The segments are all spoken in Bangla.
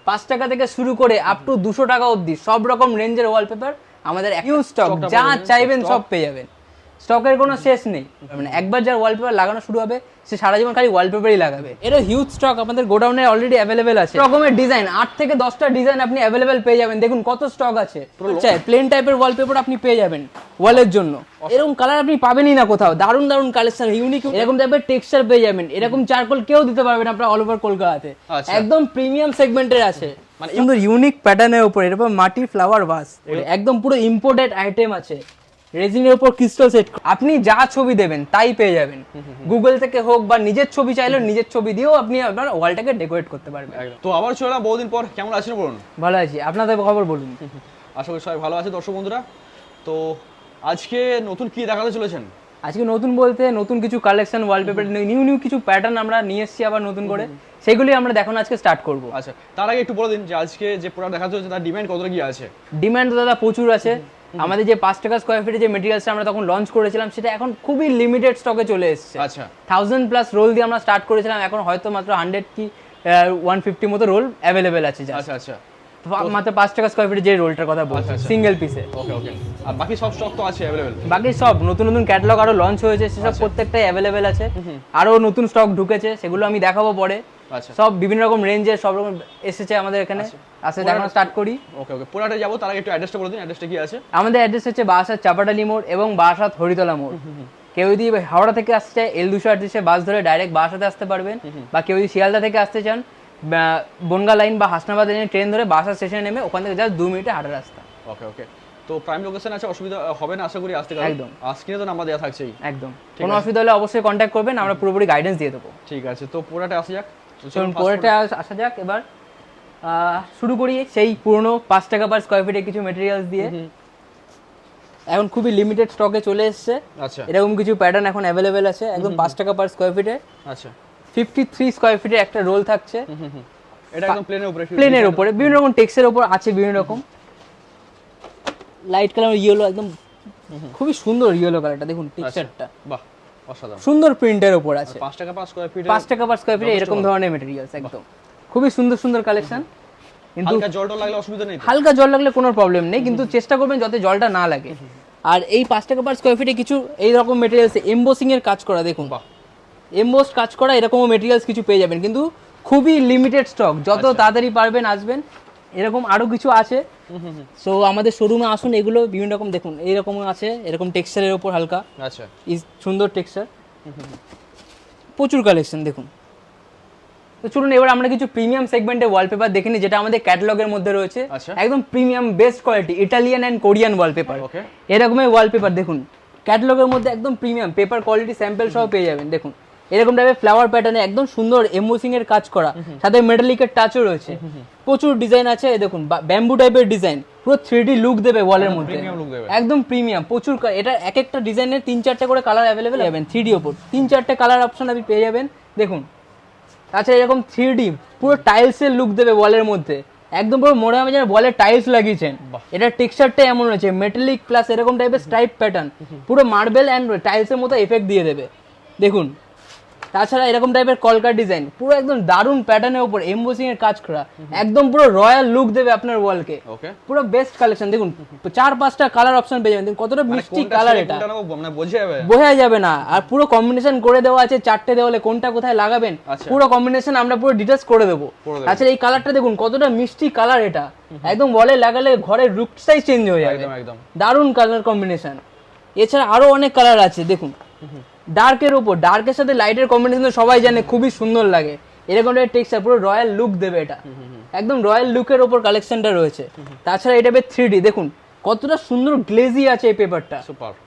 5 টাকা থেকে শুরু করে আপ টু 200 টাকা অবধি সব রকম রেঞ্জের ওয়ালপেপার আমাদের হিউজ স্টক, যা চাইবেন সব পেয়ে যাবেন। স্টকের কোনো শেষ নেই, মানে একবার যার ওয়ালপেপার লাগানো শুরু হবে সে সারা জীবন খালি ওয়ালপেপারই লাগাবে। এর হিউজ স্টক আমাদের গোডাউনে অলরেডি অ্যাভেলেবেল আছে। রকমের ডিজাইন 8 থেকে 10টা ডিজাইন আপনি অ্যাভেলেবেল পেয়ে যাবেন। দেখুন কত স্টক আছে। চাই প্লেন টাইপের ওয়ালপেপার আপনি পেয়ে যাবেন ওয়ালের জন্য, এরকম কালার আপনি পাবেনই না কোথাও। দারুণ দারুণ কালেকশন, ইউনিক এরকম টাইপের টেক্সচার পেয়ে যাবেন। এরকম চারকোল কেউ দিতে পারবেন আপনার অল ওভার কলকাতাতে, একদম প্রিমিয়াম সেগমেন্টের আছে। মানে সুন্দর ইউনিক প্যাটার্নের উপর এরকম মাটির ফ্লাওয়ার ভাস, একদম পুরো ইম্পোর্টেড আইটেম আছে। রেজিনের উপর ক্রিস্টাল সেট, আপনি যা ছবি দেবেন তাই পেয়ে যাবেন। গুগল থেকে হোক বা নিজের ছবি চাইলেও নিজের ছবি দিয়েও আপনি আপনার ওয়ালটাকে ডেকোরেট করতে পারবেন। তো আবার চলে এলাম বহুদিন পর, কেমন আছেন বলুন? ভালো আছি, আপনাদের খবর বলুন। আশা করি সবাই ভালো আছে দর্শক বন্ধুরা। তো আজকে নতুন কি দেখাতে চলেছেন? আজকে নতুন বলতে নতুন কিছু কালেকশন, ওয়ালপেপার নিউ নিউ কিছু প্যাটার্ন আমরা নিয়ে এসেছি আবার নতুন করে, সেগুলি আমরা দেখানো আজকে স্টার্ট করব। আচ্ছা, তার আগে একটু বলে দিন যে আজকে যে প্রোডাক্ট দেখাতে চলেছে তার ডিমান্ড কতটা কি আছে? ডিমান্ড দাদা প্রচুর আছে। আমাদের যে 5 টাকা স্কয়ার ফিটে যে মেটেরিয়ালসটা আমরা তখন লঞ্চ করেছিলাম সেটা এখন খুবই লিমিটেড স্টকে চলে এসেছে। আচ্ছা, 1000+ রোল দিয়ে আমরা স্টার্ট করেছিলাম, এখন হয়তো মাত্র 100 কি 150 মতো রোল অ্যাভেলেবেল আছে। আচ্ছা আচ্ছা, মাত্র 5 টাকা স্কয়ার ফিটে যে রোলটার কথা বলছি সিঙ্গেল পিসে। ওকে ওকে, আর বাকি সব স্টক তো আছে অ্যাভেলেবেল? বাকি সব নতুন নতুন ক্যাটালগ আরো লঞ্চ হয়েছে, সেসব প্রত্যেকটাই অ্যাভেলেবেল আছে। আরো নতুন স্টক ঢুকেছে, সেগুলো আমি দেখাবো পরে। আচ্ছা, সব বিভিন্ন রকম রেঞ্জের সব রকম এসেছে আমাদের এখানে। আচ্ছা দেখানো স্টার্ট করি। ওকে ওকে, পুরাটা যাবো, তার আগে একটু অ্যাড্রেসটা বলে দিন। অ্যাড্রেসটা কি আছে? আমাদের অ্যাড্রেস হচ্ছে বারাসাত চাপাটালি মোড় এবং বারাসাত হরিতলা মোড়। কেউ যদি হাওড়া থেকে আসতে চায় L238 বাস ধরে ডাইরেক্ট বারাসাতে আসতে পারবেন, বা কেউ যদি শিয়ালদা থেকে আসতে চান বনগা লাইন বা হাসনাবাদ লাইনে ট্রেন ধরে বারাসাত স্টেশনে নেমে ওখান থেকে জাস্ট 2 মিনিটে হাঁটা রাস্তা। ওকে ওকে, তো প্রাইম লোকেশন আছে, অসুবিধা হবে না আশা করি আসতে? একদম, স্ক্রিনে তো নাম্বার দেওয়া থাকছেই। একদম, কোনো অসুবিধা হলে অবশ্যই কন্ট্যাক্ট করবেন, আমরা পুরোপুরি গাইডেন্স দিয়ে দেবো। ঠিক আছে, তো পুরোটা আসা যাক। চলুন পুরোটা আসা যাক। এবার শুরু করি সেই পুরনো 5 টাকা পার স্কয়ার ফিটে কিছু মেটেরিয়ালস দিয়ে। এখন খুবই লিমিটেড স্টকে চলে এসেছে। আচ্ছা, এরকম কিছু প্যাটার্ন এখন অ্যাভেলেবেল আছে একদম 5 টাকা পার স্কয়ার ফিটে। আচ্ছা, 53 স্কয়ার ফিটে একটা রোল থাকছে। এটা একদম প্লেনের উপরে, প্লেনের উপরে বিভিন্ন রকম টেক্সচারের উপর আছে, বিভিন্ন রকম লাইট কালার, ইয়েলো, একদম খুবই সুন্দর ইয়েলো কালারটা দেখুন টেক্সচারটা। বাহ, অসাধারণ সুন্দর প্রিন্টের উপর আছে। 5 টাকা পার স্কয়ার ফিট, 5 টাকা পার স্কয়ার ফিটে এরকম ধরনের মেটেরিয়ালস, একদম খুবই সুন্দর সুন্দর কালেকশন। কিন্তু হালকা জল লাগলে অসুবিধা নেই? হালকা জল লাগলে কোনো প্রবলেম নেই, কিন্তু চেষ্টা করবেন যাতে জলটা না লাগে। আর এই 5 টাকা পার স্কয়ার ফিটে কিছু এই রকম মেটেরিয়ালস এমবোসিং এর কাজ করা, দেখুন এমবোসড কাজ করা এরকমও মেটেরিয়ালস কিছু পেয়ে যাবেন, কিন্তু খুবই লিমিটেড স্টক। যত তাড়াতাড়ি পারবেন আসবেন। এরকম আরো কিছু আছে, সো আমাদের শোরুমে আসুন। এগুলো বিভিন্ন রকম দেখুন, এইরকম আছে, এরকম টেক্সচারের উপর হালকা। আচ্ছা, সুন্দর টেক্সচার, প্রচুর কালেকশন দেখুন। তো চলুন এবার আমরা কিছু প্রিমিয়াম সেগমেন্টের ওয়ালপেপার দেখে নিই, যেটা আমাদের ক্যাটালগের মধ্যে রয়েছে। একদম premium best quality Italian and Korean wallpaper. এরকমের ওয়ালপেপার দেখুন ক্যাটালগের মধ্যে, একদম প্রিমিয়াম পেপার কোয়ালিটি স্যাম্পল সহ পেয়ে যাবেন। দেখুন এরকম টাইপের ফ্লাওয়ার প্যাটার্নে একদম সুন্দর এমবোসিং এর কাজ করা, সাথে মেটালিকের টাচও রয়েছে। প্রচুর ডিজাইন আছে, দেখুন ব্যাম্বু টাইপের ডিজাইন, পুরো 3D লুক দেবে ওয়ালের মধ্যে, একদম প্রিমিয়াম। প্রচুর এটা এক একটা ডিজাইনের 3-4টে করে কালার অ্যাভেলেবেল পাবেন। 3D ওপর 3-4টে কালার অপশন আপনি পেয়ে যাবেন। দেখুন তাছাড়া এরকম 3D পুরো টাইলসের লুক দেবে ওয়ালের মধ্যে, একদম পুরো মনে হবে যেন ওয়ালে টাইলস লাগিয়েছেন। এটা টেক্সচারটা এমন রয়েছে মেটালিক প্লাস এরকম টাইপের স্ট্রাইপ প্যাটার্ন, পুরো মার্বেল অ্যান্ড টাইলসের মতো এফেক্ট দিয়ে দেবে। দেখুন তাছাড়া এরকম টাইপের কলকার ডিজাইন, পুরো একদম দারুণ প্যাটার্নের উপর এমবোসিং এর কাজ করা, একদম পুরো রয়্যাল লুক দেবে আপনার ওয়ালকে। পুরো বেস্ট কালেকশন। দেখুন 4-5টা কালার অপশন পেয়ে যাবেন। কতটা মিষ্টি কালার, এটা বোঝা যাবে না। আর পুরো কম্বিনেশন করে দেওয়া আছে 4টে দেওয়ালে, কোনটা কোথায় লাগাবেন পুরো কম্বিনেশন আমরা পুরো ডিটেইলস করে দেবো। আচ্ছা এই কালারটা দেখুন কতটা মিষ্টি কালার, এটা একদম ওয়ালে লাগালে ঘরের লুকটাই চেঞ্জ হয়ে যাবে। দারুণ কালার কম্বিনেশন। এছাড়া আরো অনেক কালার আছে। দেখুন ডার্কের উপর, ডার্কের সাথে লাইটের কম্বিনেশন সবাই জানে খুবই সুন্দর লাগে। এরকম একটা টেক্সচার, পুরো রয়্যাল লুক দেবে এটা, একদম রয়্যাল লুকের উপর কালেকশনটা রয়েছে। তাছাড়া এটা 3D দেখুন কতটা সুন্দর গ্লেজি আছে এই পেপারটা,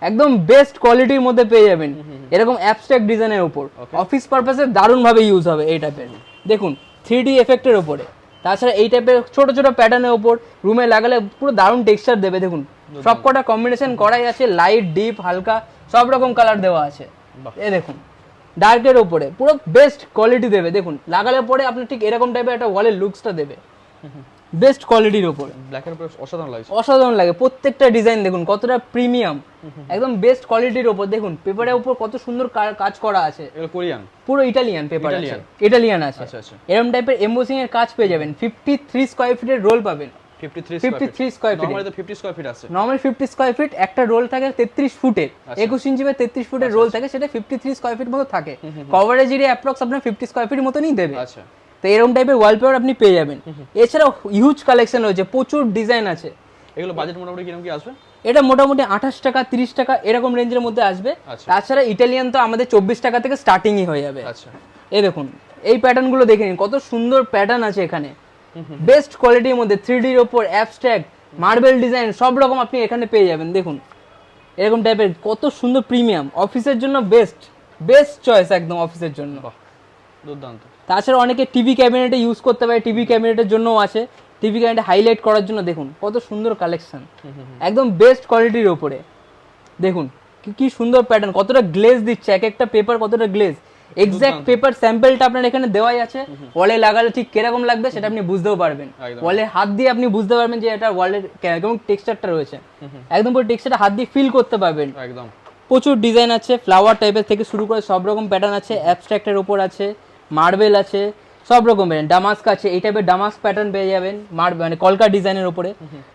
একদম বেস্ট কোয়ালিটির মধ্যে পেয়ে যাবেন। এরকম অ্যাবস্ট্রাক্ট ডিজাইনের উপর অফিস পারপাসে দারুণ ভাবে ইউজ হবে এই টাইপের। দেখুন 3D এফেক্টের উপরে, তাছাড়া এই টাইপের ছোট ছোট প্যাটার্নের উপর রুমে লাগালে পুরো দারুণ টেক্সচার দেবে। দেখুন সবকটা কম্বিনেশন করাই আছে, লাইট ডিপ হালকা সব রকম কালার দেওয়া আছে। এই দেখুন ডার্কের উপরে পুরো বেস্ট কোয়ালিটি দেবে। দেখুন লাগালে পরে আপনি ঠিক এরকম টাইপের একটা ওয়ালের লুকসটা দেবে। বেস্ট কোয়ালিটির উপর, ব্ল্যাকের উপর অসাধারণ লাগছে, অসাধারণ লাগে। প্রত্যেকটা ডিজাইন দেখুন কতটা প্রিমিয়াম, একদম বেস্ট কোয়ালিটির উপর। দেখুন পেপারের উপর কত সুন্দর কাজ করা আছে, এগুলো কোরিয়ান, পুরো ইটালিয়ান পেপার আছে, ইটালিয়ান আছে। আচ্ছা আচ্ছা, এরকম টাইপের এমবোসিং এর কাজ পেয়ে যাবেন। 53 স্কয়ার ফিটের রোল পাবেন, 53 স্কয়ার ফিট, নরমালি তো 50 স্কয়ার ফিট আছে, নরমাল 50 স্কয়ার ফিট। একটা রোল থাকে 33 ফুটের, 21 ইঞ্চি বা 33 ফুটের রোল থাকে, সেটা 53 স্কয়ার ফিট মতো থাকে। কভারেজ এরিয়া অ্যাপ্রক্স আপনার 50 স্কয়ার ফিট মতনই দেবে। আচ্ছা, তো এরকম টাইপের ওয়ালপেপার আপনি পেয়ে যাবেন। এছাড়াও হিউজ কালেকশন রয়েছে, প্রচুর ডিজাইন আছে। এগুলো বাজেট মোটামুটি কিরকম কি আসবে? এটা মোটামুটি 28 টাকা 30 টাকা এরকম রেঞ্জের মধ্যে আসবে। তাছাড়া ইটালিয়ান তো আমাদের 24 টাকা থেকে স্টার্টিংই হয়ে যাবে। আচ্ছা, এই দেখুন এই প্যাটার্নগুলো দেখে নিন, কত সুন্দর প্যাটার্ন আছে এখানে, বেস্ট কোয়ালিটির মধ্যে 3D এর উপর অ্যাবস্ট্রাক্ট মার্বেল ডিজাইন সব রকম আপনি এখানে পেয়ে যাবেন। দেখুন এরকম টাইপের কত সুন্দর প্রিমিয়াম, অফিসের জন্য বেস্ট চয়েস একদম অফিসের জন্য। দুর্দান্ত। তাছাড়া অনেকে টিভি ক্যাবিনেটে ইউজ করতে পারে, টিভি ক্যাবিনেটের জন্যও আছে, টিভি ক্যাবিনেটে হাইলাইট করার জন্য। দেখুন কত সুন্দর কালেকশন, একদম বেস্ট কোয়ালিটির উপরে। দেখুন কি সুন্দর প্যাটার্ন, কতটা গ্লেজ দিচ্ছে এক একটা পেপার, কতটা গ্লেজ। এক্সাক্ট পেপার স্যাম্পলটা আপনার এখানে দেওয়াই আছে, ওয়ালে লাগালে ঠিক কিরকম লাগবে সেটা আপনি বুঝতেও পারবেন। ওয়ালে হাত দিয়ে আপনি বুঝতে পারবেন যে এটা ওয়ালের কেমন টেক্সচারটা রয়েছে, একদম পুরো টেক্সচারটা হাত দিয়ে ফিল করতে পারবেন। একদম প্রচুর ডিজাইন আছে, ফ্লাওয়ার টাইপের থেকে শুরু করে সব রকম প্যাটার্ন আছে, অ্যাবস্ট্রাক্টের উপর আছে, মার্বেল আছে, সব রকমের ডামাস্ক আছে। এই টাইপের ডামাস্ক প্যাটার্ন পেয়ে যাবেন মানে কলকা ডিজাইনের উপরে।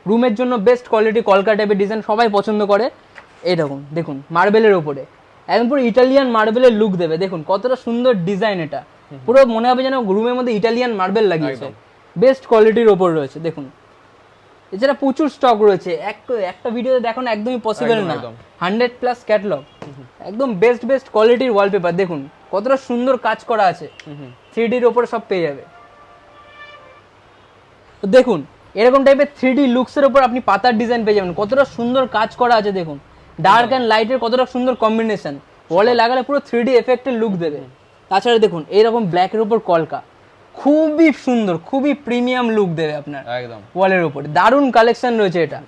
রুমের জন্য বেস্ট কোয়ালিটি কলকা টাইপের ডিজাইন সবাই পছন্দ করে। এইরকম দেখুন মার্বেলের উপরে একদম পুরো ইটালিয়ান মার্বেলের লুক দেবে। দেখুন কতটা সুন্দর ডিজাইন, এটা পুরো মনে হবে যেন রুমের মধ্যে ইটালিয়ান মার্বেল লাগিয়েছে, বেস্ট কোয়ালিটির ওপর রয়েছে। দেখুন এছাড়া প্রচুর স্টক রয়েছে, একটা ভিডিওতে দেখানো একদমই পসিবল না। 100+ ক্যাটালগ, একদম বেস্ট কোয়ালিটির ওয়ালপেপার। দেখুন কতটা সুন্দর কাজ করা আছে, 3D এর উপরে সব পেয়ে যাবে। তো দেখুন এরকম টাইপের 3D লুকসের উপর আপনি পাতার ডিজাইন পেয়ে যাবেন, কতটা সুন্দর কাজ করা আছে। দেখুন ডার্ক অ্যান্ড লাইটের কতটা সুন্দর কম্বিনেশন, ওয়ালে লাগালে পুরো 3D এফেক্টের লুক দেবে। তাছাড়া দেখুন এইরকম ব্ল্যাকের উপর কলকা, খুবই সুন্দর, খুবই প্রিমিয়াম লুক দেবে আপনার একদম ওয়ালের উপরে। দারুণ কালেকশন রয়েছে, এটা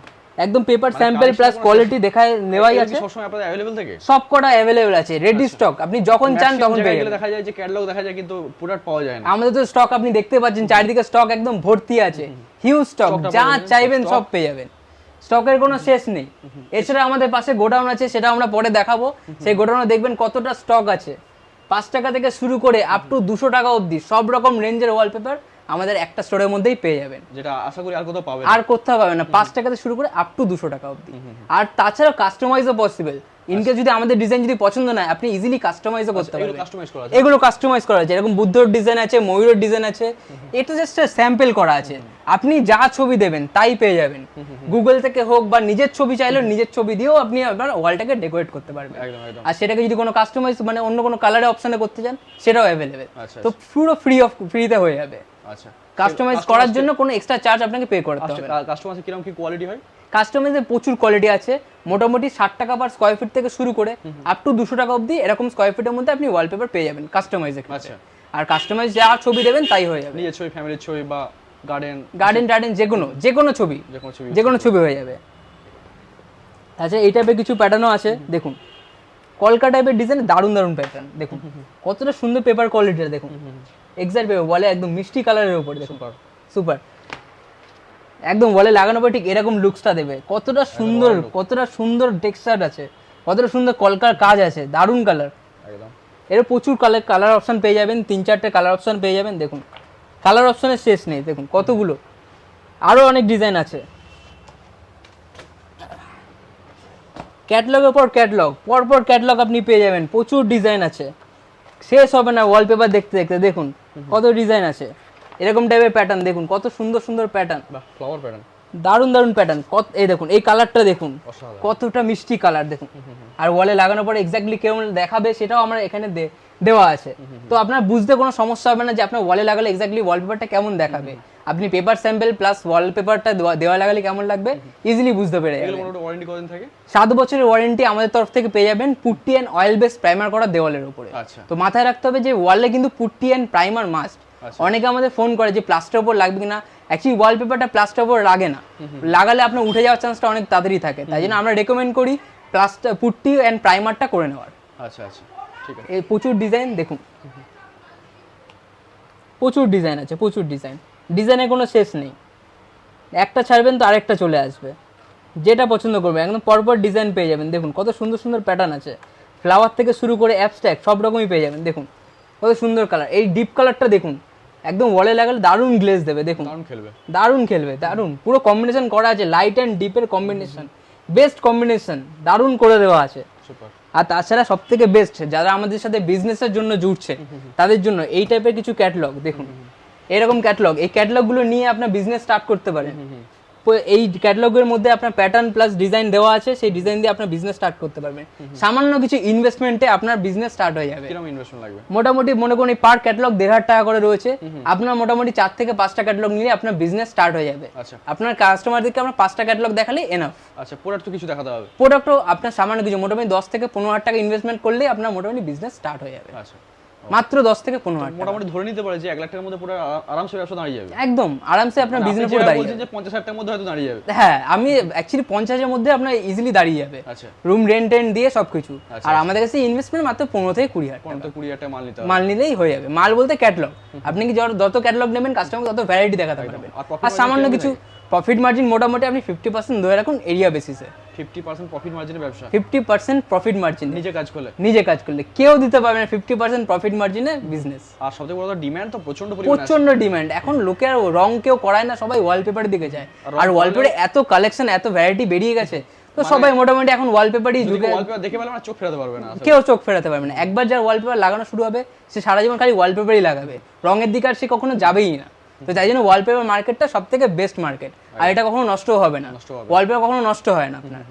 একদম পেপার স্যাম্পল প্লাস কোয়ালিটি দেখায় নেওয়াই আছে। সবসময় আপনাদের अवेलेबल থাকে, সব কটা अवेलेबल আছে, রেডি স্টক, আপনি যখন চান তখন পেয়ে যাবেন। দেখা যায় যে ক্যাটালগ দেখা যায় কিন্তু প্রোডাক্ট পাওয়া যায় না। আমাদের তো স্টক আপনি দেখতে পাচ্ছেন চারিদিকে স্টক একদম ভর্তি আছে, হিউজ স্টক, যা চাইবেন সব পেয়ে যাবেন, স্টকের কোনো শেষ নেই। এছাড়া আমাদের পাশে গোডাউন আছে, সেটা আমরা পরে দেখাবো। সেই গোডাউনে দেখবেন কতটা স্টক আছে, 5 টাকা থেকে শুরু করে আপ টু 200 টাকা অবধি সব রকম রেঞ্জের ওয়ালপেপার আমাদের একটা স্টোরের মধ্যেই পেয়ে যাবেন, যেটা আশা করি আর কোথাও পাবেন, আর কোথাও পাবেন না। 5 টাকা থেকে শুরু করে আপ টু 200 টাকা অবধি। আর তাছাড়া কাস্টমাইজও পসিবল, ইনকেস যদি আমাদের ডিজাইন যদি পছন্দ না হয় আপনি ইজিলি কাস্টমাইজও করতে পারবেন। এগুলো কাস্টমাইজ করা আছে, এরকম বুদ্ধর ডিজাইন আছে, ময়ূরের ডিজাইন আছে, এটা জাস্ট স্যাম্পল করা আছে। আপনি যা ছবি দেবেন তাই পেয়ে যাবেন, গুগল থেকে হোক বা নিজের ছবি চাইলেও নিজের ছবি দিয়েও আপনি আপনার ওয়ালটাকে ডেকোরেট করতে পারবেন। আর সেটাকে যদি কোনো কাস্টমাইজ মানে অন্য কোনো কালারে অপশনে করতে চান সেটাও অ্যাভেলেবেল, তো পুরো ফ্রিতে হয়ে যাবে। আচ্ছা, কাস্টমাইজ করার জন্য কোনো এক্সট্রা চার্জ আপনাকে পে করতে হবে না। কাস্টমাইজে কিরকম কি কোয়ালিটি হয়? কাস্টমাইজে প্রচুর কোয়ালিটি আছে, মোটামুটি 60 টাকা পার স্কয়ার ফিট থেকে শুরু করে আপ টু 200 টাকা অবধি এরকম স্কয়ার ফিটের মধ্যে আপনি ওয়ালপেপার পেয়ে যাবেন কাস্টমাইজে। আচ্ছা, আর কাস্টমাইজ যা ছবি দেবেন তাই হয়ে যাবে, নিজের ছবি, ফ্যামিলির ছবি বা গার্ডেন যে কোনো ছবি হয়ে যাবে। আচ্ছা, এই টাইপের কিছু প্যাটার্নও আছে। দেখুন কলকা টাইপের ডিজাইন, দারুণ প্যাটার্ন। দেখুন কতটা সুন্দর পেপার কোয়ালিটিটা, দেখুন এক্সাক্ট পেপার, ওয়ালে একদম মিষ্টি কালারের উপরে। দেখুন সুপার, একদম ওয়ালে লাগানোর পর ঠিক এরকম লুকসটা দেবে। কতটা সুন্দর টেক্সচার আছে, কতটা সুন্দর কলকার কাজ আছে, দারুণ কালার। এর প্রচুর কালার অপশন পেয়ে যাবেন, 3-4টে কালার অপশন পেয়ে যাবেন। দেখুন কালার অপশনের শেষ নেই, দেখুন কতগুলো, আরো অনেক ডিজাইন আছে। ক্যাটালগের পর ক্যাটালগ, পরপর ক্যাটালগ আপনি পেয়ে যাবেন, প্রচুর ডিজাইন আছে, শেষ হবে না ওয়ালপেপার দেখতে দেখতে। দেখুন কত ডিজাইন আছে, এরকম টাইপের প্যাটার্ন। দেখুন কত সুন্দর প্যাটার্ন, ফ্লাওয়ার প্যাটার্ন, দারুণ প্যাটার্ন। এই দেখুন এই কালারটা দেখুন, কতটা মিষ্টি কালার। দেখুন আর ওয়ালে লাগানোর পরে এক্স্যাক্টলি কেমন দেখাবে সেটাও আমরা এখানে দেওয়া আছে, তো আপনার বুঝতে কোনো সমস্যা হবে না যে আপনার ওয়ালে লাগালে এক্স্যাক্টলি ওয়ালপেপারটা কেমন দেখাবে। আপনি পেপার স্যাম্পল প্লাস ওয়ালপেপারটা দেওয়া লাগালে কেমন লাগবে ইজিলি বুঝতে পেরে যাবেন। 7 বছরের ওয়ারেন্টি আমাদের তরফ থেকে পেয়ে যাবেন, putty and oil base primer করা দেওয়ালের উপরে। তো মাথায় রাখতে হবে যে ওয়ালে কিন্তু পুট্টি অ্যান্ড প্রাইমার মাস্ট। অনেকে আমাদের ফোন করে যে প্লাস্টার উপর লাগবে কিনা, অ্যাকচুয়ালি ওয়ালপেপারটা প্লাস্টার উপর লাগে না, লাগালে আপনার উঠে যাওয়ার চান্সটা অনেক তাড়াতাড়ি থাকে, তাই জন্য আমরা রেকমেন্ড করি প্লাস্টার পুট্টি অ্যান্ড প্রাইমারটা করে নেওয়ার। আচ্ছা, ঠিক আছে। এই প্রচুর ডিজাইন, দেখুন প্রচুর ডিজাইন আছে, ডিজাইনের কোনো শেষ নেই। একটা ছাড়বেন তো আরেকটা চলে আসবে, যেটা পছন্দ করবেন একদম পরপর ডিজাইন পেয়ে যাবেন। দেখুন কত সুন্দর সুন্দর প্যাটার্ন আছে, ফ্লাওয়ার থেকে শুরু করে অ্যাবস্ট্রাক্ট সব রকমই পেয়ে যাবেন। দেখুন কত সুন্দর কালার, এই ডিপ কালারটা দেখুন একদম ওয়ালে লাগালে দারুণ গ্লেজ দেবে। দেখুন দারুণ খেলবে, দারুণ পুরো কম্বিনেশন করা আছে, লাইট অ্যান্ড ডিপের কম্বিনেশন, বেস্ট কম্বিনেশন দারুণ করে দেওয়া আছে। আর তাছাড়া সব থেকে বেস্ট যারা আমাদের সাথে বিজনেসের জন্য জুড়ছে তাদের জন্য এই টাইপের কিছু ক্যাটালগ দেখুন, এরকম ক্যাটালগ, এই ক্যাটালগুলো নিয়ে আপনার বিজনেস স্টার্ট করতে পারেন। এই ক্যাটালগের মধ্যে আপনার প্যাটার্ন প্লাস ডিজাইন দেওয়া আছে, সেই ডিজাইন দিয়ে আপনার বিজনেস স্টার্ট করতে পারবেন। সামান্য কিছু ইনভেস্টমেন্টে আপনার বিজনেস স্টার্ট হয়ে যাবে। কিরকম ইনভেস্টমেন্ট লাগবে? মোটামুটি মনে করুন এই পার ক্যাটালগ 1,500 টাকা করে রয়েছে, আপনার মোটামুটি 4 থেকে 5টা ক্যাটালগ নিলে আপনার বিজনেস স্টার্ট হয়ে যাবে। আচ্ছা, আপনার কাস্টমারদেরকে আপনার 5টা ক্যাটালগ দেখালেই এনাফ। আচ্ছা, প্রোডাক্ট তো কিছু দেখাতে হবে? প্রোডাক্টও আপনার সামান্য কিছু মোটামুটি 10 থেকে 15,000 টাকা ইনভেস্টমেন্ট করলেই আপনার মোটামুটি বিজনেস স্টার্ট হয়ে যাবে। আচ্ছা, মাত্র 10 থেকে 15,000 টাকা। মোটামুটি ধরে নিতে পারে যে 1 লাখ টাকার মধ্যে পুরো আরামসে ব্যবসা দাঁড়িয়ে যাবে। একদম আরামসে আপনার বিজনেস পুরো দাঁড়িয়ে যাবে। বলছেন যে 50,000 টাকার মধ্যে হয়তো দাঁড়িয়ে যাবে। হ্যাঁ, আমি অ্যাকচুয়ালি 50 এর মধ্যে আপনার ইজিলি দাঁড়িয়ে যাবে। আচ্ছা, রুম রেন্ট দিয়ে সবকিছু। আর আমাদের কাছে ইনভেস্টমেন্ট মাত্র 15 থেকে 20,000 টাকা। 20,000 টাকা মাল নিতে হবে। মাল নিলেই হয়ে যাবে। মাল বলতে ক্যাটালগ, আপনি কি যত ক্যাটালগ নেবেন কাস্টমারকে তত ভ্যারাইটি দেখাতে পারবেন। আর সামান্য কিছু প্রফিট মার্জিন মোটামুটি আপনি 50% ধরে রাখুন এরিয়া বেসিসে। 50% প্রফিট মার্জিনের ব্যবসা। 50% প্রফিট মার্জিন নিজে কাজ করলে, নিজে কাজ করলে কেউ দিতে পারবে না 50% প্রফিট মার্জিনে বিজনেস। আর সবথেকে বড় কথা ডিমান্ড তো প্রচন্ড পরিমাণে আছে। প্রচন্ড ডিমান্ড। এখন লোকে আর রং কেউ করায় না, সবাই ওয়ালপেপারের দিকে যায়। আর ওয়ালপেপারে এত কালেকশন এত ভ্যারাইটি বেরিয়ে গেছে, তো সবাই মোটামুটি এখন ওয়ালপেপারই যুগে। ওয়ালপেপার দেখে পেলে চোখ ফেরাতে পারবে না, কেউ চোখ ফেরাতে পারবে না। একবার যার ওয়ালপেপার লাগানো শুরু হবে সে সারা জীবন খালি ওয়ালপেপারই লাগাবে, রঙের দিকে আর সে কখনো যাবেই না। তো তাই জন্য ওয়ালপেপার মার্কেটটা সব থেকে বেস্ট মার্কেট। আর এটা কখনো নষ্ট হবে না, ওয়ালপেপার কখনো নষ্ট হয় না। আপনার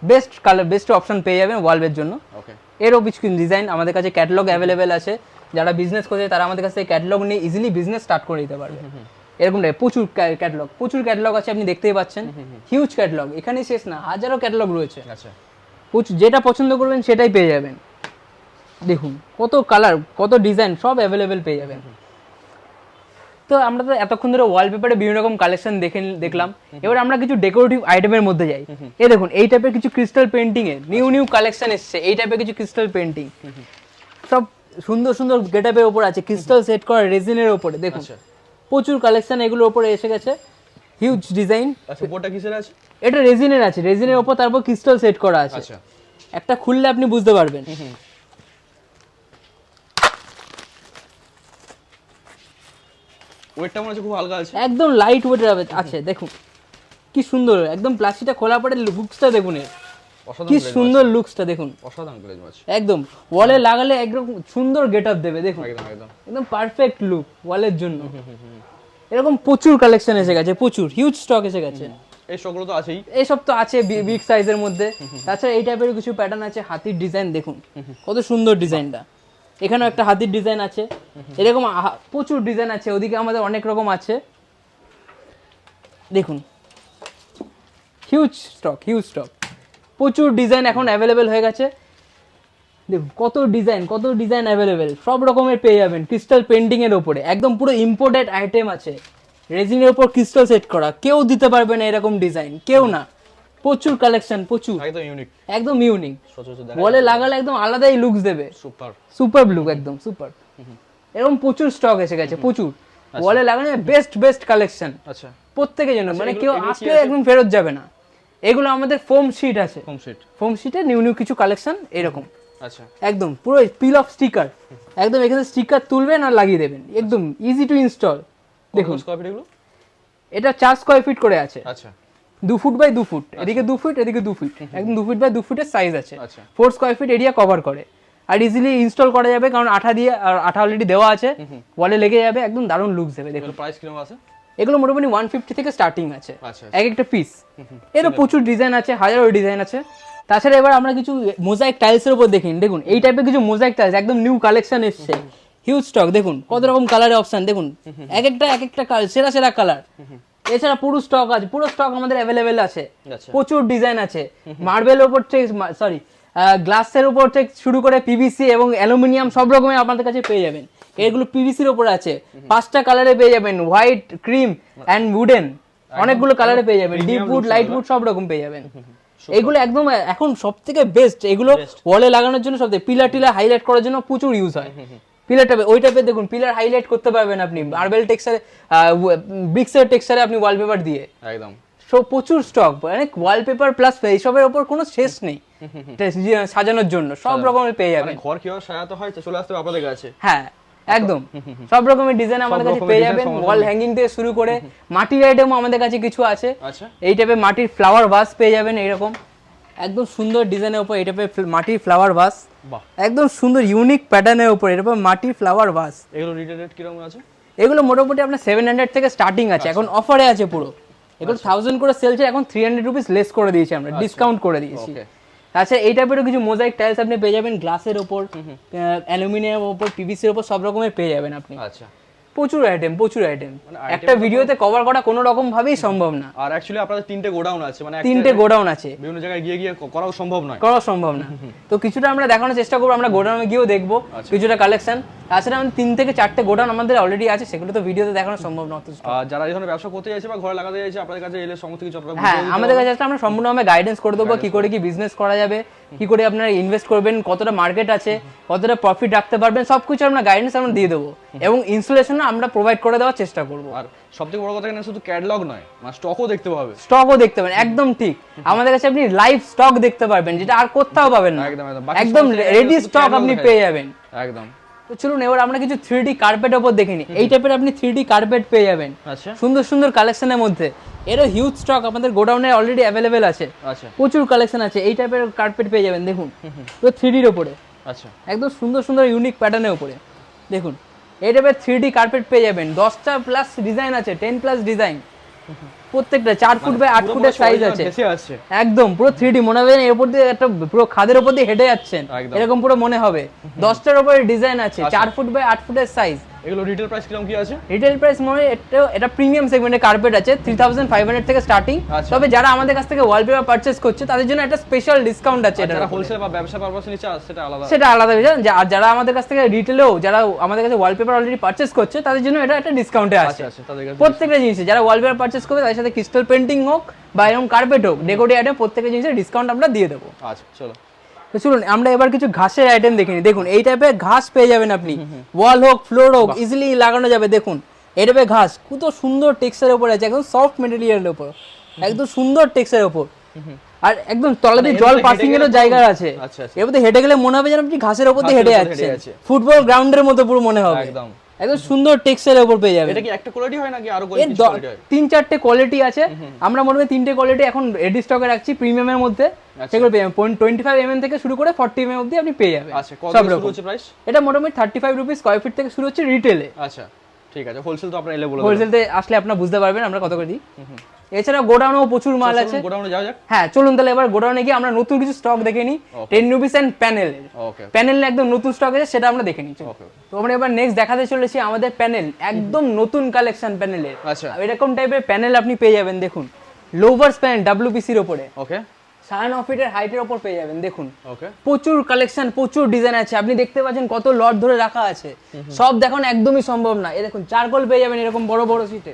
বেস্ট কালার বেস্ট অপশন পেয়ে যাবেন ওয়ালপের জন্য। এরও কিছু ডিজাইন আমাদের কাছে ক্যাটালগ অ্যাভেলেবেল আছে, যারা বিজনেস করছে তারা আমাদের কাছে ক্যাটালগ নিয়ে ইজিলি বিজনেস স্টার্ট করে দিতে পারবে। এরকম প্রচুর ক্যাটালগ আছে, আপনি দেখতেই পাচ্ছেন হিউজ ক্যাটালগ, এখানেই শেষ না, হাজারো ক্যাটালগ রয়েছে। প্রচুর, যেটা পছন্দ করবেন সেটাই পেয়ে যাবেন। দেখুন কত কালার কত ডিজাইন সব অ্যাভেলেবেল পেয়ে যাবেন। তো আমরা তো এতক্ষণ ধরে ওয়ালপেপারে বিভিন্ন রকম কালেকশন দেখলাম, এবার আমরা কিছু ডেকোরেটিভ আইটেমের মধ্যে যাই। এই দেখুন এই টাইপের কিছু ক্রিস্টাল পেন্টিং এর নিউ কালেকশন এসছে, এই টাইপের কিছু ক্রিস্টাল পেন্টিং সব সুন্দর সুন্দর গেটআপের উপর আছে, ক্রিস্টাল সেট করা রেজিনের উপরে। দেখুন প্রচুর কালেকশন এগুলোর উপরে এসে গেছে, হিউজ ডিজাইন। আচ্ছা, উপরটা কিসের আছে? এটা রেজিনের আছে, রেজিনের উপর তারপর ক্রিস্টাল সেট করা আছে। আচ্ছা, একটা খুললে আপনি বুঝতে পারবেন। ওয়েটটা মনে হচ্ছে খুব হালকা আছে, একদম লাইট ওয়েটের আছে। দেখুন কি সুন্দর, একদম প্লাস্টিকটা খোলা পরে লুকসটা দেখুন, কি সুন্দর লুকসটা দেখুন, অসাধারণ গ্লেজ আছে। একদম ওয়ালে লাগালে একদম সুন্দর গেটআপ দেবে। দেখুন একদম পারফেক্ট লুক ওয়ালের জন্য। এরকম প্রচুর কালেকশন এসে গেছে, প্রচুর হিউজ স্টক এসে গেছে। এই স্টকগুলো তো আছেই, এইসব তো আছে বিগ সাইজের মধ্যে। তাছাড়া এই টাইপের কিছু প্যাটার্ন আছে, হাতির ডিজাইন দেখুন কত সুন্দর ডিজাইনটা। এখানেও একটা হাতির ডিজাইন আছে, এরকম প্রচুর ডিজাইন আছে। ওদিকে আমাদের অনেক রকম আছে, দেখুন হিউজ স্টক প্রচুর ডিজাইন এখন অ্যাভেলেবেল হয়ে গেছে। দেখুন কত ডিজাইন অ্যাভেলেবেল, সব রকমের পেয়ে যাবেন। ক্রিস্টাল পেন্টিং এর উপরে একদম পুরো ইম্পোর্টেড আইটেম আছে, রেজিনের উপর ক্রিস্টাল সেট করা, কেউ দিতে পারবে না এরকম ডিজাইন, কেউ না। প্রচুর কালেকশন, প্রচুর, একদম ইউনিক। বলে লাগালে একদম আলাদাই লুকস দেবে, সুপার লুক, একদম সুপার। এরকম প্রচুর স্টক এসে গেছে, প্রচুর। বলে লাগানো বেস্ট কালেকশন প্রত্যেকের জন্য, মানে কেউ আসলে একদম ফেরত যাবে না। এগুলো আমাদের ফোম শিট আছে, ফোম শিটে নিউ কিছু কালেকশন এরকম। আচ্ছা, একদম পুরো পিল অফ স্টিকার, একদম এখানে স্টিকার তুলবেন আর লাগিয়ে দেবেন, একদম ইজি টু ইনস্টল। দেখুন এটা 4 স্কয়ার ফিট করে আছে। আচ্ছা, 2 ফুট বাই 2 ফুট, এদিকে 2 ফুট এদিকে 2 ফুট, একদম 2 ফুট বাই 2 ফুটের সাইজ আছে। 4 স্কয়ার ফিট এরিয়া কভার করে, আর ইজিলি ইনস্টল করা যাবে কারণ আঠা দিয়ে, আর আঠা অলরেডি দেওয়া আছে, ওয়ালে লেগে যাবে, একদম দারুণ লুকস দেবে। দেখুন প্রাইস কিরকম আছে? এগুলো মোটামুটি 150 থেকে স্টার্টিং আছে এক একটা পিস। এরও প্রচুর ডিজাইন আছে, হাজারো ডিজাইন আছে। তাছাড়া এবার আমরা কিছু মোজাইক টাইলসের উপর দেখুন এই টাইপের কিছু মোজাইক টাইলস একদম নিউ কালেকশন এসছে, হিউজ স্টক। দেখুন কত রকম কালারের অপশন, দেখুন এক একটা সেরা কালার। এছাড়া পুরো স্টক আছে, পুরো স্টক আমাদের অ্যাভেলেবেল আছে, প্রচুর ডিজাইন আছে। মার্বেলের উপর থেকে গ্লাসের উপর থেকে শুরু করে পিভিসি এবং অ্যালুমিনিয়াম সব রকমের আপনাদের কাছে পেয়ে যাবেন। এগুলো পিভিসির উপর আছে, 5টা কালারে পেয়ে যাবেন, হোয়াইট, ক্রিম অ্যান্ড উডেন, অনেকগুলো কালারে পেয়ে যাবেন, ডিপ উড, লাইট উড সব রকম পেয়ে যাবেন। এগুলো একদম এখন সব থেকে বেস্ট, এগুলো ওয়ালে লাগানোর জন্য, সব থেকে পিলার টিলার হাইলাইট করার জন্য প্রচুর ইউজ হয়। পিলার টাইপের, ওই টাইপের দেখুন পিলার হাইলাইট করতে পারবেন আপনি মার্বেল টেক্সচারে, ব্রিক্সের টেক্সচারে আপনি ওয়ালপেপার দিয়ে একদম। সো প্রচুর স্টক, মানে ওয়ালপেপার প্লাস এইসবের ওপর কোনো শেষ নেই সাজানোর জন্য, সব রকমের পেয়ে যাবেন। ঘর কিভাবে সাজাতে হয় চলে আসতে হবে আপনাদের কাছে। হ্যাঁ একদম, সব রকমের ডিজাইন আমাদের কাছে পেয়ে যাবেন, ওয়াল হ্যাঙ্গিং থেকে শুরু করে মাটির আইটেমও আমাদের কাছে কিছু আছে। আচ্ছা, এই টাইপের মাটির ফ্লাওয়ার ভাস পেয়ে যাবেন, এইরকম একদম সুন্দর ডিজাইনের উপর এই টাইপের মাটির ফ্লাওয়ার ভাস, একদম সুন্দর ইউনিক প্যাটার্নের উপর এরকম মাটির ফ্লাওয়ার ভাস। এগুলো রিটেল রেট কিরকম আছে? এগুলো মোটামুটি আপনার 700 থেকে স্টার্টিং আছে, এখন অফারে আছে পুরো। এগুলো 1000 করে সেল চলছে, এখন 300 রুপিস লেস করে দিয়েছি আমরা, ডিসকাউন্ট করে দিয়েছি। আচ্ছা, এই টাইপেরও কিছু মোজাইক টাইলস আপনি পেয়ে যাবেন, গ্লাসের ওপর, অ্যালুমিনিয়ামের ওপর, পিভিসির ওপর, সব রকমের পেয়ে যাবেন আপনি। আচ্ছা, প্রচুর আইটেম, প্রচুর আইটেম, একটা ভিডিওতে কভার করা কোনো রকম ভাবেই সম্ভব না। আর অ্যাকচুয়ালি আপনাদের 3টে গোডাউন আছে, মানে 3টে গোডাউন আছে, বিভিন্ন জায়গায় গিয়ে গিয়ে করাও সম্ভব নয়, তো কিছুটা আমরা দেখানোর চেষ্টা করবো, আমরা গোডাউনে গিয়েও দেখবো কিছুটা কালেকশন। তাছাড়া আমাদের 3 থেকে 4টে গোডাউন আমাদের অলরেডি আছে, সেগুলো তো ভিডিওতে দেখানো সম্ভব না। যারা এই ধরনের ব্যবসা করতে চাইছে বা ঘরে লাগাতে চাইছে আপনাদের কাছে এলে সমস্ত কিছু আপনারা, হ্যাঁ আমাদের কাছে আমরা সম্পূর্ণভাবে গাইডেন্স করে দেবো, কি করে কি বিজনেস করা যাবে, কি করে আপনারা ইনভেস্ট করবেন, কতটা মার্কেট আছে, কতটা প্রফিট রাখতে পারবেন, সবকিছু আমরা গাইডেন্স আমরা দিয়ে দেবো, এবং ইনস্টলেশনও আমরা প্রোভাইড করে দেওয়ার চেষ্টা করবো। আর সবথেকে বড় কথা এখানে শুধু ক্যাটালগ নয়, মানে স্টকও দেখতে পাবে, স্টকও দেখতে পাবেন, একদম ঠিক। আমাদের কাছে আপনি লাইভ স্টক দেখতে পারবেন, যেটা আর কোথাও পাবেন না, একদম রেডি স্টক আপনি পেয়ে যাবেন একদম। তো চলুন এবার আমরা কিছু 3D কার্পেট ওপর দেখে নিই। এই টাইপের আপনি 3D কার্পেট পেয়ে যাবেন, আচ্ছা, সুন্দর সুন্দর কালেকশনের মধ্যে। এরও হিউজ স্টক আমাদের গোডাউনে অলরেডি অ্যাভেলেবেল আছে, আচ্ছা, প্রচুর কালেকশন আছে। এই টাইপের কার্পেট পেয়ে যাবেন, দেখুন তো 3Dর উপরে, আচ্ছা, একদম সুন্দর সুন্দর ইউনিক প্যাটার্নের উপরে দেখুন। এই টাইপের 3D কার্পেট পেয়ে যাবেন, 10টা প্লাস ডিজাইন আছে, 10 প্লাস ডিজাইন, প্রত্যেকটা 4 ফুট বাই 8 ফুটের সাইজ আছে, একদম পুরো 3D মনে হবে এর উপর দিয়ে একটা পুরো খাদের উপর দিয়ে হেঁটে যাচ্ছেন, এরকম পুরো মনে হবে। 10টার উপরে ডিজাইন আছে, 4 ফুট বাই 8 ফুটের সাইজ। এগুলো রিটেল প্রাইস কিরকম কি আছে? রিটেল প্রাইস মানে এটা প্রিমিয়াম সেগমেন্টের কার্পেট আছে, 3500 থেকে স্টার্টিং। তবে যারা আমাদের কাছ থেকে ওয়ালপেপার পারচেজ করছে তাদের জন্য একটা স্পেশাল ডিসকাউন্ট আছে। এটা হোলসেল বা ব্যবসা পারপাসে নিচ্ছে সেটা আলাদা বিষয়। আর যারা আমাদের কাছ থেকে রিটেলেও যারা আমাদের কাছে ওয়ালপেপার অলরেডি পারচেজ করছে তাদের জন্য এটা একটা ডিসকাউন্টে আছে। প্রত্যেকটা জিনিসে যারা ওয়ালপেপার পারচেজ করবে তাদের সাথে ক্রিস্টাল পেন্টিং হোক বা এরকম কার্পেট হোক, ডেকোরেটিভ আইটেম, প্রত্যেকটা জিনিসের ডিসকাউন্ট আমরা দিয়ে দেবো। আচ্ছা চলো, তো চলুন আমরা এবার কিছু ঘাসের আইটেম দেখিনি। দেখুন এই টাইপের ঘাস পেয়ে যাবেন আপনি, ওয়াল হোক ফ্লোর হোক ইজিলি লাগানো যাবে। দেখুন এই টাইপের ঘাস কত সুন্দর টেক্সচারের উপর আছে, একদম সফট মেটেরিয়ালের উপর, একদম সুন্দর টেক্সচারের উপর, আর একদম তলা দিয়ে জল পাসিং এরও জায়গা আছে। এর মধ্যে হেঁটে গেলে মনে হবে যেন আপনি ঘাসের উপর দিয়ে হেঁটে যাচ্ছেন, ফুটবল গ্রাউন্ডের মতো পুরো মনে হবে, একদম সুন্দর টেক্সচারের উপর পেয়ে যাবেন। এটা কি একটা কোয়ালিটি হয় নাকি আরো কোয়ালিটি হয়? 3-4টে কোয়ালিটি আছে, আমরা মোটামুটি 3টে কোয়ালিটি এখন রেডি স্টকে রাখছি প্রিমিয়ামের মধ্যে। সেগুলো পেয়ে যাবেন 25 mm থেকে শুরু করে 40 mm অবধি আপনি পেয়ে যাবেন। আচ্ছা, কত শুরু হচ্ছে প্রাইস? এটা মোটামুটি 35 রুপিস স্কয়ার ফিট থেকে শুরু হচ্ছে রিটেলে। আচ্ছা ঠিক আছে, হোলসেল তো আপনারা এলে বলে দেবেন, হোলসেলতে আসলে আপনারা বুঝতে পারবেন আমরা কত করে দিই। এছাড়া গোডাউনেও প্রচুর মাল আছে, গোডাউনে যাওয়া যাক। হ্যাঁ চলুন তাহলে এবার গোডাউনে গিয়ে আমরা নতুন কিছু স্টক দেখে নিই। 10 রুপিস এন্ড প্যানেল, প্যানেলে একদম নতুন স্টক আছে, সেটা আমরা দেখে নিই। তো আমরা এবার নেক্সট দেখাতে চলেছি আমাদের প্যানেল, একদম নতুন কালেকশন প্যানেলের। আচ্ছা, এরকম টাইপের প্যানেল আপনি পেয়ে যাবেন। দেখুন লোভার্স প্যানেল WPC-র উপরে, ওকে 9.5 ফিটের হাইটের উপর পেয়ে যাবেন। দেখুন প্রচুর কালেকশন, প্রচুর ডিজাইন আছে, আপনি দেখতে পাচ্ছেন কত লট ধরে রাখা আছে, সব দেখানো একদমই সম্ভব না। এই দেখুন চারকোল পেয়ে যাবেন এরকম বড় বড় সিটে,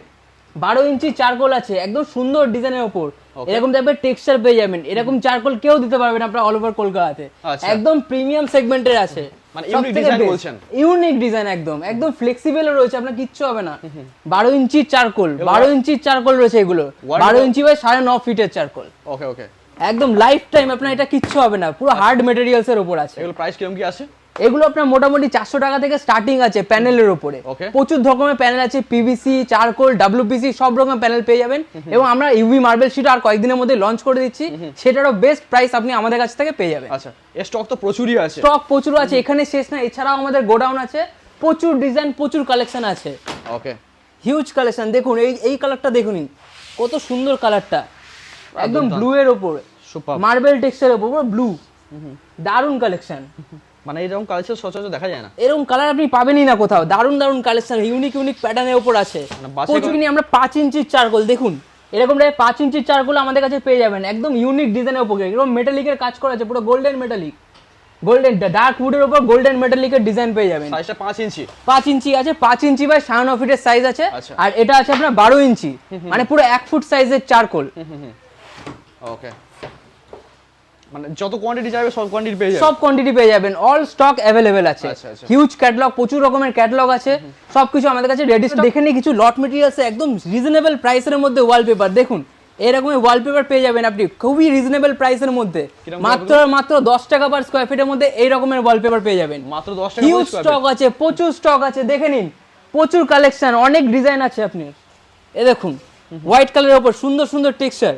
12 ইঞ্চি চারকোল আছে, একদম সুন্দর ডিজাইনের উপর, এরকম টাইপের টেক্সচার পেয়ে যাবেন। এরকম চারকোল কেউ দিতে পারবেন আপনারা অল ওভার কলকাতাতে, একদম প্রিমিয়াম সেগমেন্টের আছে, মানে ইউনিক ডিজাইন বলছেন, ইউনিক ডিজাইন, একদম ফ্লেক্সিবলও রয়েছে, আপনার কিচ্ছু হবে না। 12 ইঞ্চি চারকোল, 12 ইঞ্চি চারকোল রয়েছে, এগুলো 12 ইঞ্চি বাই 9.5 ফিটের চারকোল, ওকে ওকে, একদম লাইফ টাইম আপনার এটা কিচ্ছু হবে না, পুরো হার্ড মেটেরিয়ালস এর উপর আছে। এগুলো প্রাইস কিরকম কি আছে? এগুলো আপনার মোটামুটি 400 টাকা থেকে স্টার্টিং আছে প্যানেলের উপরে। প্রচুর রকমের প্যানেল আছে, পিভিসি, চারকোল, WPC সব রকমের প্যানেল পেয়ে যাবেন। এবং আমরা ইউভি মার্বেল শিট আর কয়েকদিনের মধ্যে লঞ্চ করে দিচ্ছি, সেটারও বেস্ট প্রাইস আপনি আমাদের কাছ থেকে পেয়ে যাবেন। আচ্ছা, এর স্টক তো প্রচুরই আছে, স্টক প্রচুর আছে, এখানে শেষ না। এছাড়াও আমাদের গোডাউন আছে, প্রচুর ডিজাইন, প্রচুর কালেকশন আছে, ওকে হিউজ কালেকশন। দেখুন এই কালারটা দেখুন, কত সুন্দর কালারটা, একদম ব্লু এর উপরে, মার্বেল টেক্সচারের উপর ব্লু, দারুন কালেকশন। মানে এরকম কালেকশন সচরাচর দেখা যায় না, এরকম কালার আপনি পাবেনই না কোথাও। দারুন দারুন কালেকশন, ইউনিক ইউনিক প্যাটার্নের উপর আছে। প্রচুর কিনি আমরা 5 ইঞ্চির চারকোল, দেখুন এরকম 5 ইঞ্চির চারকোল আমাদের কাছে পেয়ে যাবেন, একদম ইউনিক ডিজাইনের উপর, এরকম মেটালিকের কাজ করা আছে, পুরো গোল্ডেন মেটালিক, গোল্ডেন ডার্ক উডের উপর গোল্ডেন মেটালিকের ডিজাইন পেয়ে যাবেন। সাইজটা 5 ইঞ্চি, 5 ইঞ্চি আছে, 5 ইঞ্চি বাই 9.5 ফিটের সাইজ আছে। আর এটা আছে আপনার 12 ইঞ্চি, মানে পুরো 1 ফুট সাইজের চারকোল, ওকে। মানে যত কোয়ান্টিটি চাইবে সব কোয়ান্টিটি পেয়ে যাবেন, সব কোয়ান্টিটি পেয়ে যাবেন, অল স্টক অ্যাভেলেবেল আছে। হিউজ ক্যাটালগ, প্রচুর রকমের ক্যাটালগ আছে, সবকিছু আমাদের কাছে রেডি। দেখে নিই কিছু লট মেটেরিয়ালস একদম রিজনেবল প্রাইসের মধ্যে ওয়ালপেপার। দেখুন এরকমের ওয়ালপেপার পেয়ে যাবেন আপনি খুবই রিজনেবল প্রাইসের মধ্যে, মাত্র 10 টাকা পার স্কয়ার ফিটের মধ্যে এই রকমের ওয়ালপেপার পেয়ে যাবেন। মাত্র 10 টাকা। হিউজ স্টক আছে, প্রচুর স্টক আছে, দেখে নিন প্রচুর কালেকশন, অনেক ডিজাইন আছে। আপনি এ দেখুন হোয়াইট কালারের উপর সুন্দর সুন্দর টেক্সচার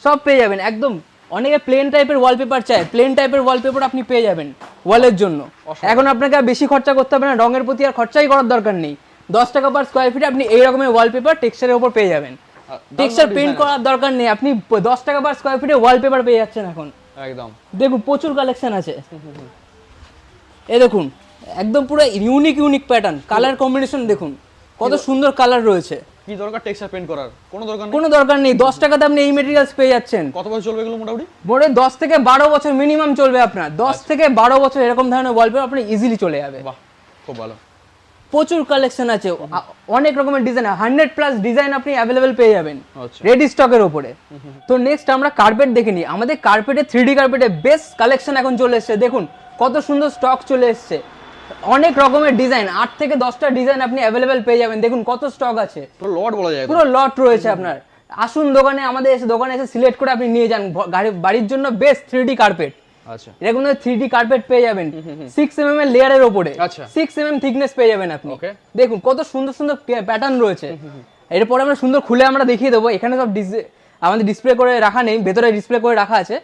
সব পেয়ে যাবেন একদম। অনেকে প্লেন টাইপের ওয়ালপেপার চায়, প্লেন টাইপের ওয়ালপেপার আপনি পেয়ে যাবেন ওয়ালের জন্য। এখন আপনাকে আর বেশি খরচা করতে হবে না, রঙের প্রতি আর খরচাই করার দরকার নেই। 10 টাকা পার স্কয়ার ফিটে আপনি এই রকমের ওয়ালপেপার টেক্সচারের উপর পেয়ে যাবেন। টেক্সচার পেইন্ট করার দরকার নেই, আপনি 10 টাকা পার স্কয়ার ফিটে ওয়ালপেপার পেয়ে যাচ্ছেন এখন একদম। দেখুন প্রচুর কালেকশন আছে। এই দেখুন একদম পুরো ইউনিক প্যাটার্ন, কালার কম্বিনেশন দেখুন কত সুন্দর কালার রয়েছে। কি দরকার টেক্সচার পেইন্ট করার? কোনো দরকার নেই, 10 টাকাতে আপনি এই ম্যাটেরিয়ালস পেয়ে যাচ্ছেন। কত বছর চলবে এগুলো মোটামুটি? বড় 10 থেকে 12 বছর মিনিমাম চলবে আপনার, 10 থেকে 12 বছর এরকম ধরনের ওয়ালপেপার আপনি ইজিলি চলে যাবে। বাহ খুব ভালো। প্রচুর কালেকশন আছে, অনেক রকমের ডিজাইন, 100+ ডিজাইন আপনি অ্যাভেলেবেল পেয়ে যাবেন রেডি স্টকের উপরে। তো নেক্সট আমরা কার্পেট দেখে নিই। আমাদের কার্পেটে 3D কার্পেটে বেস্ট কালেকশন এখন চলে এসেছে। দেখুন কত সুন্দর স্টক চলে এসেছে, অনেক রকমের ডিজাইন, 8 থেকে 10টা ডিজাইন আপনি অ্যাভেলেবেল পেয়ে যাবেন। দেখুন কত স্টক আছে, পুরো লট বলা যায়, পুরো লট রয়েছে আপনার। আসুন দোকানে, আমাদের দোকানে এসে সিলেক্ট করে আপনি নিয়ে যান বাড়ির জন্য বেস্ট 3D কার্পেট। আচ্ছা এরকম 3D কার্পেট পেয়ে যাবেন 6 mm এর লেয়ারের উপরে, আচ্ছা 6 mm থিকনেস পেয়ে যাবেন আপনি। দেখুন কত সুন্দর সুন্দর প্যাটার্ন রয়েছে। এরপরে আমরা সুন্দর খুলে আমরা দেখিয়ে দেবো। এখানে সব আমাদের ডিসপ্লে করে রাখা নেই, ভেতরে ডিসপ্লে করে রাখা আছে।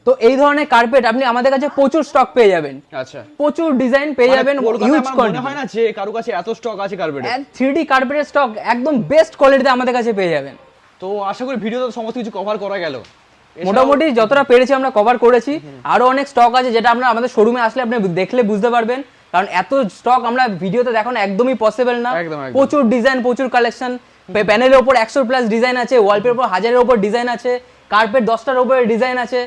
তো এই ধরনের কার্পেট আপনি আমাদের কাছে প্রচুর স্টক পেয়ে যাবেন। আচ্ছা প্রচুর ডিজাইন পেয়ে যাবেন, হিউজ কোয়ান্টিটি। মনে হয় না যে কারো কাছে এত স্টক আছে কার্পেটে। 3D কার্পেটের স্টক একদম বেস্ট কোয়ালিটিতে আমাদের কাছে পেয়ে যাবেন। তো আশা করি ভিডিওতে সমস্ত কিছু কভার করা গেল, মোটামুটি যতটা পেরেছি আমরা কভার করেছি। আরো অনেক স্টক আছে যেটা আমরা আমাদের শোরুমে আসলে আপনি দেখলে বুঝতে পারবেন, কারণ এত স্টক আমরা ভিডিওতে দেখানো একদমই পসিবল না। প্রচুর ডিজাইন, প্রচুর কালেকশন, প্যানেলের উপর 100+ ডিজাইন আছে, ওয়ালপেপার উপর 1000-এর উপর ডিজাইন আছে, কার্পেট 10টার উপরে ডিজাইন আছে,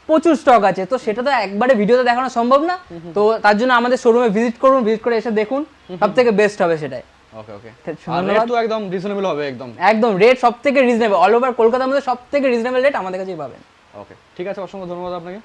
প্রচুর স্টক আছে। তো সেটা তো একবারে ভিডিওতে দেখানো সম্ভব না, তো তার জন্য আমাদের শোরুমে ভিজিট করুন, ভিজিট করে এসে দেখুন, সবথেকে বেস্ট হবে সেটাই। ওকে ওকে, আর রেট তো একদম রিজনেবল হবে, একদম রেট সবথেকে রিজনেবল, অল ওভার কলকাতার মধ্যে সবথেকে রিজনেবল রেট আমাদের কাছেই পাবেন। ওকে ঠিক আছে, অসংখ্য ধন্যবাদ আপনাকে।